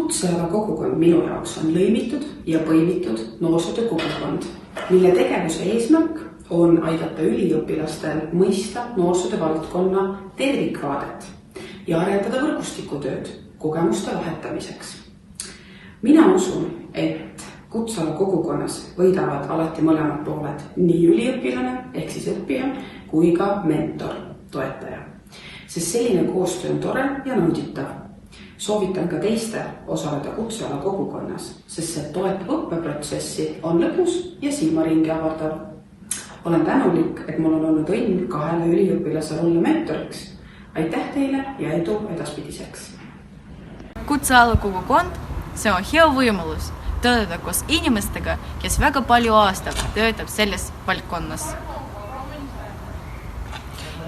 Kutseala kogukond minu jaoks on lõimitud ja põimitud noorsootöö kogukond, mille tegevuse eesmärk on aidata üliõpilastel mõista noorsootöö valdkonna tervikvaadet ja arendada võrgustikutööd kogemuste vahetamiseks. Mina usun, et kutseala kogukonnas võidavad alati mõlemad pooled, nii üliõpilane ehk siis õppija kui ka mentor, toetaja. Sest selline koostöö on tore ja nauditav. Soovitan ka teiste osaleda kutseala kogukonnas, sest see toetab õppeprotsessi, on lõbus ja silmaringi avardav. Olen tänulik, et mul on olnud õnn 2 üliõpilasel olla mentoriks. Aitäh teile ja edu edaspidiseks! Kutseala kogukond, see on hea võimalus töötada koos inimestega, kes väga palju aastat töötab selles valdkonnas.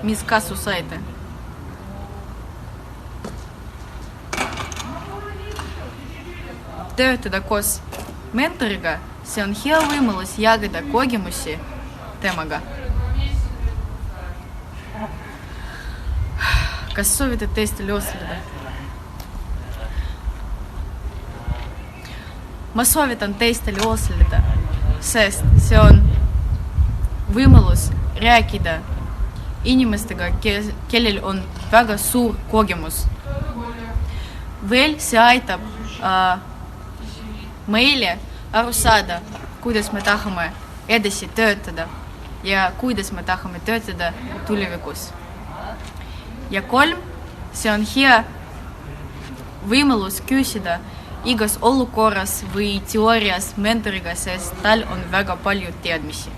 Mis kasu saite? Töötada koos mentoriga, see on hea võimalus jagada kogemusi temaga. Kas soovite teistele osaleda? Ma soovitan teistele osaleda, sest see on võimalus rääkida inimestega, kellel on väga suur kogemus. Veel see aitab meile aru saada, kuidas me tahame edasi töötada ja kuidas me tahame töötada tulevikus. Ja 3, see on hea võimalus küsida igas olukorras või teoorias mentoriga, sest tal on väga palju teadmisi.